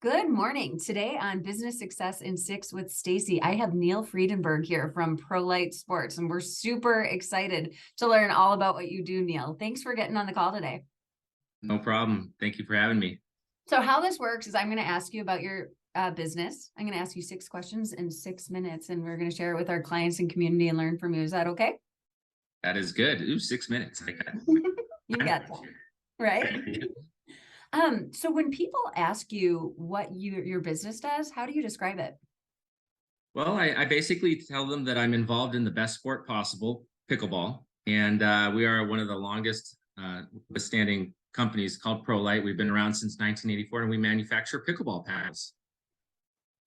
Good morning. Today on Business Success in 6 with Stacie, I have Neil Friedenberg here from ProLite Sports, and we're super excited to learn all about what you do, Neil. Thanks for getting on the call today. No problem. Thank you for having me. So how this works is I'm going to ask you about your business. I'm going to ask you 6 questions in 6 minutes, and we're going to share it with our clients and community and learn from you. Is that okay? That is good. Ooh, 6 minutes. I got You got that, right? So when people ask you what your business does, how do you describe it? Well, I basically tell them that I'm involved in the best sport possible, pickleball. And we are one of the longest withstanding companies called ProLite. We've been around since 1984 and we manufacture pickleball paddles.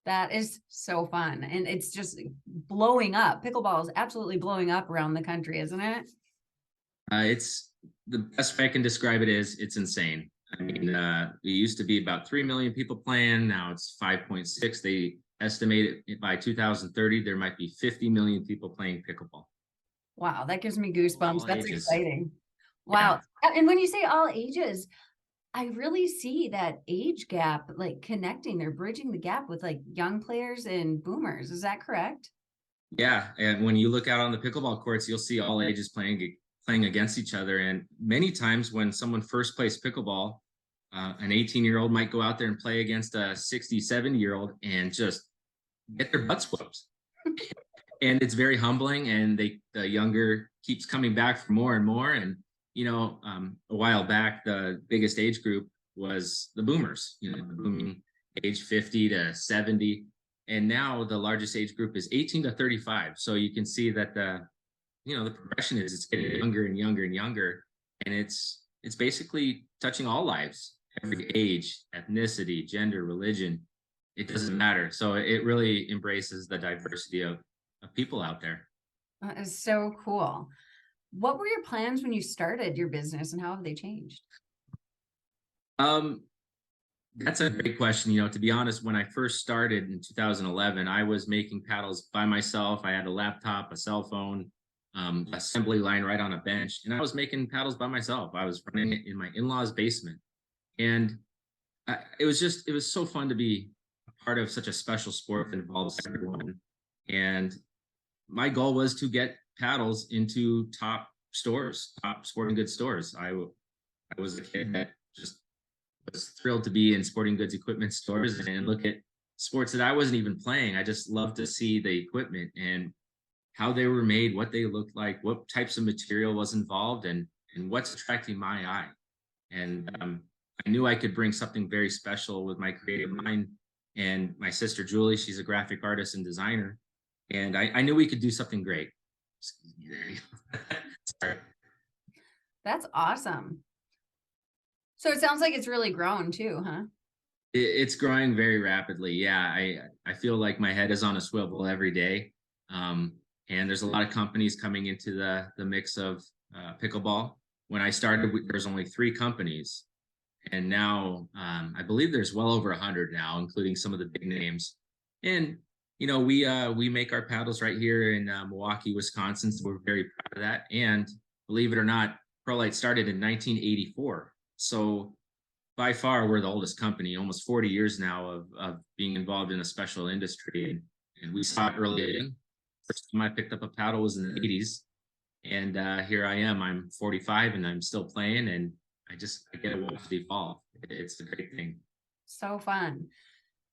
That is so fun. And it's just blowing up. Pickleball is absolutely blowing up around the country, isn't it? It's the best way I can describe it is it's insane. I mean, we used to be about 3 million people playing. Now it's 5.6. They estimate it by 2030, there might be 50 million people playing pickleball. Wow, that gives me goosebumps. All That's ages. exciting. Yeah. Wow. And when you say all ages, I really see that age gap, like connecting, they're bridging the gap with like young players and boomers. Is that correct? Yeah. And when you look out on the pickleball courts, you'll see all ages playing against each other. And many times when someone first plays pickleball, an 18-year-old might go out there and play against a 60, 70-year-old and just get their butts whooped. And it's very humbling. And the younger keeps coming back for more and more. And, a while back, the biggest age group was the boomers, the booming age 50 to 70. And now the largest age group is 18 to 35. So you can see that the progression is it's getting younger and younger and younger. And it's basically touching all lives, every age, ethnicity, gender, religion. It doesn't matter. So it really embraces the diversity of people out there. That is so cool. What were your plans when you started your business and how have they changed? Um, that's a great question. To be honest, when I first started in 2011, I was making paddles by myself. I had a laptop, a cell phone, assembly line right on a bench, and I was making paddles by myself. I was running it in my in-laws' basement, and it was so fun to be a part of such a special sport that involves everyone. And my goal was to get paddles into top stores, top sporting goods stores. I was a kid that just was thrilled to be in sporting goods equipment stores and look at sports that I wasn't even playing. I just loved to see the equipment and how they were made, what they looked like, what types of material was involved, and what's attracting my eye. And I knew I could bring something very special with my creative mind. And my sister Julie, she's a graphic artist and designer, and I knew we could do something great. Excuse me, there you go. Sorry. That's awesome. So it sounds like it's really grown too, huh? It's growing very rapidly. Yeah, I feel like my head is on a swivel every day. And there's a lot of companies coming into the mix of pickleball. When I started, there's only 3 companies, and now I believe there's well over 100 now, including some of the big names. And we make our paddles right here in Milwaukee, Wisconsin. So we're very proud of that. And believe it or not, ProLite started in 1984. So by far, we're the oldest company, almost 40 years now of being involved in a special industry. And we saw it early in. First time I picked up a paddle was in the 80s. And here I am. I'm 45 and I'm still playing. And I get to watch it evolve. It's a great thing. So fun.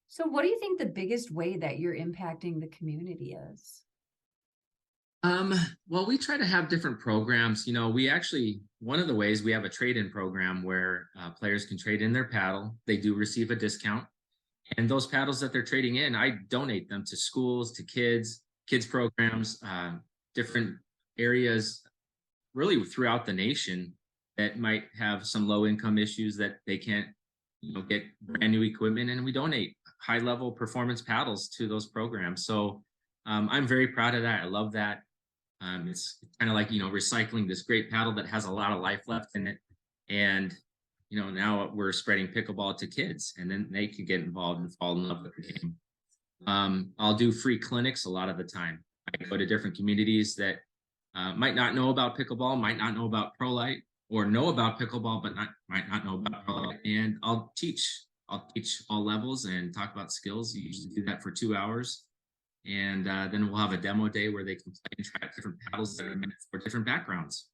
So what do you think the biggest way that you're impacting the community is? Well, we try to have different programs. One of the ways we have a trade-in program where players can trade in their paddle. They do receive a discount. And those paddles that they're trading in, I donate them to schools, to kids programs, different areas really throughout the nation that might have some low income issues that they can't, get brand new equipment. And we donate high level performance paddles to those programs. So I'm very proud of that. I love that. It's kind of like, recycling this great paddle that has a lot of life left in it. And, now we're spreading pickleball to kids and then they can get involved and fall in love with the game. I'll do free clinics a lot of the time. I go to different communities that might not know about pickleball, might not know about ProLite, or know about pickleball, but might not know about ProLite. And I'll teach I'll teach all levels and talk about skills. You usually do that for 2 hours. And then we'll have a demo day where they can play and try out different paddles that are meant for different backgrounds.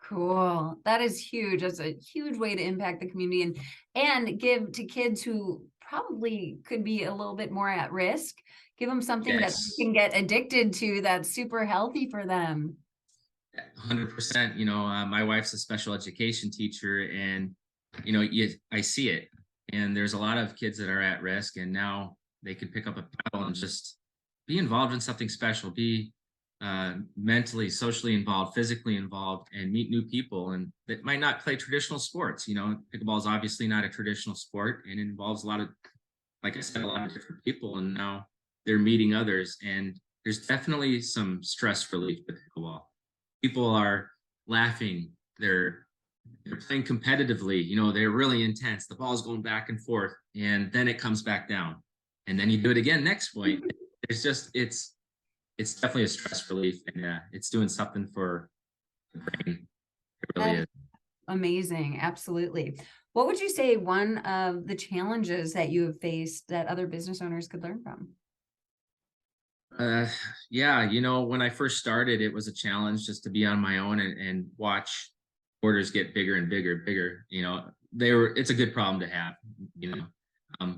Cool. That is huge. That's a huge way to impact the community and give to kids who probably could be a little bit more at risk. Give them something that they Yes, can get addicted to that's super healthy for them. 100%. My wife's a special education teacher, and I see it. And there's a lot of kids that are at risk, and now they can pick up a paddle and just be involved in something special, be mentally, socially involved, physically involved, and meet new people. And that might not play traditional sports. Pickleball is obviously not a traditional sport, and it involves a lot of, like I said, a lot of different people. And now they're meeting others, and there's definitely some stress relief with pickleball. People are laughing. They're playing competitively. They're really intense. The ball's going back and forth, and then it comes back down, and then you do it again next point. It's definitely a stress relief, and it's doing something for the brain. It really is. Amazing. Absolutely. What would you say one of the challenges that you have faced that other business owners could learn from? Yeah, when I first started, it was a challenge just to be on my own and watch orders get bigger and bigger and bigger. It's a good problem to have,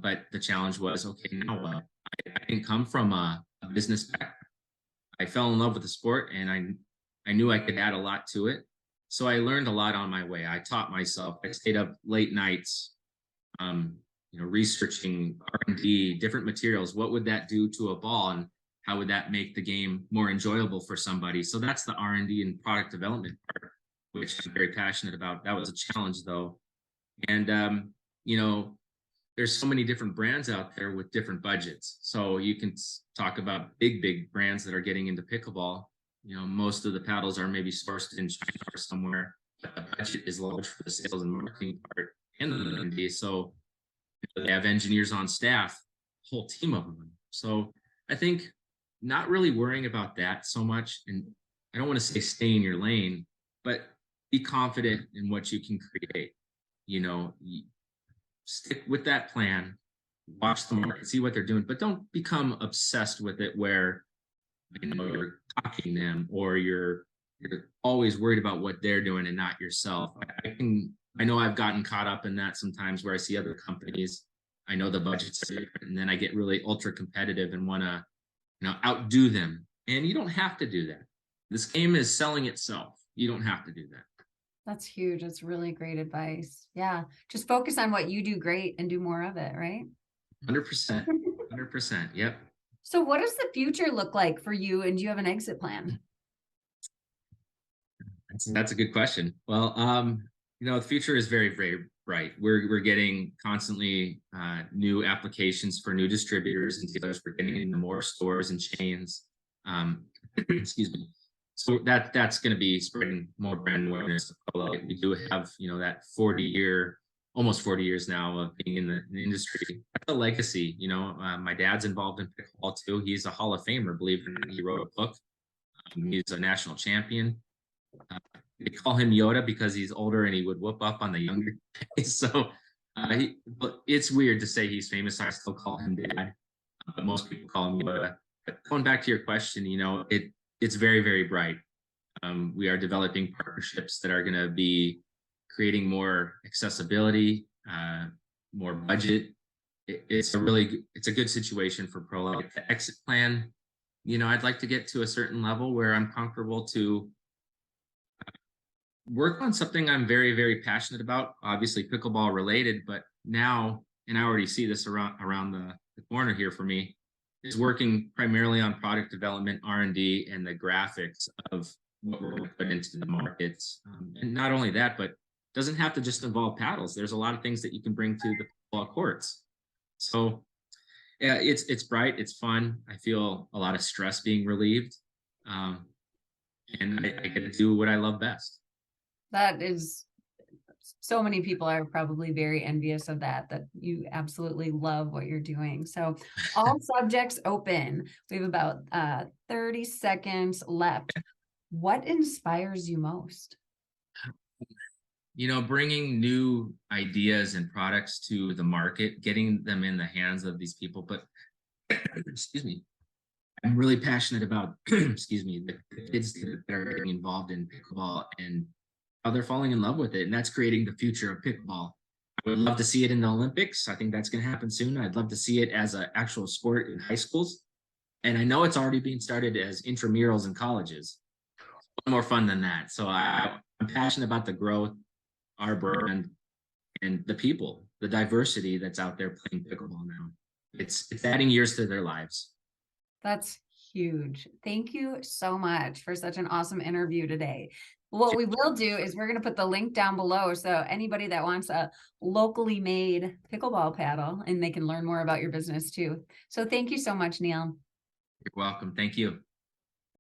but the challenge was, okay, now I didn't come from a business background. I fell in love with the sport, and I knew I could add a lot to it. So I learned a lot on my way. I taught myself. I stayed up late nights, researching R&D, different materials. What would that do to a ball, and how would that make the game more enjoyable for somebody? So that's the R&D and product development part, which I'm very passionate about. That was a challenge, though. And there's so many different brands out there with different budgets. So you can talk about big brands that are getting into pickleball. Most of the paddles are maybe sourced in China or somewhere, but the budget is large for the sales and marketing part and the R&D. So they have engineers on staff, a whole team of them. So I think not really worrying about that so much. And I don't want to say stay in your lane, but be confident in what you can create. Stick with that plan, watch the market, see what they're doing, but don't become obsessed with it where you're copying them, or you're always worried about what they're doing and not yourself. I know I've gotten caught up in that sometimes, where I see other companies, I know the budgets are different, and then I get really ultra competitive and want to outdo them. And you don't have to do that. This game is selling itself. You don't have to do that. That's huge. That's really great advice. Yeah. Just focus on what you do great and do more of it, right? 100%. 100%. Yep. So what does the future look like for you, and do you have an exit plan? That's a good question. Well, the future is very, very bright. We're getting constantly new applications for new distributors and dealers. We're getting into more stores and chains. Excuse me. So that's going to be spreading more brand awareness. We do have, that almost 40 years now of being in the industry. That's a legacy. My dad's involved in pickleball too. He's a Hall of Famer, believe it or not. He wrote a book. He's a national champion. They call him Yoda because he's older and he would whoop up on the younger guys. So but it's weird to say he's famous. I still call him Dad, but most people call him Yoda. But going back to your question, it's very, very bright. We are developing partnerships that are going to be creating more accessibility, more budget. It's a good situation for PROLITE. The exit plan, I'd like to get to a certain level where I'm comfortable to work on something I'm very, very passionate about, obviously pickleball related, but now, and I already see this around the corner here for me, is working primarily on product development, R&D, and the graphics of what we're going to put into the markets. And not only that, but it doesn't have to just involve paddles. There's a lot of things that you can bring to the pickleball courts. So yeah, it's bright, it's fun. I feel a lot of stress being relieved. And I get to do what I love best. That is, so many people are probably very envious of that you absolutely love what you're doing. So all subjects open. We have about 30 seconds left. What inspires you most? bringing new ideas and products to the market, getting them in the hands of these people. But excuse me, I'm really passionate about, excuse me, the kids that are getting involved in pickleball and how they're falling in love with it. And that's creating the future of pickleball. I would love to see it in the Olympics. I think that's going to happen soon. I'd love to see it as an actual sport in high schools. And I know it's already being started as intramurals in colleges. What more fun than that? So I'm passionate about the growth, our brand, and the people, the diversity that's out there playing pickleball now. It's adding years to their lives. That's huge. Thank you so much for such an awesome interview today. What we will do is we're going to put the link down below. So anybody that wants a locally made pickleball paddle, and they can learn more about your business too. So thank you so much, Neil. You're welcome. Thank you.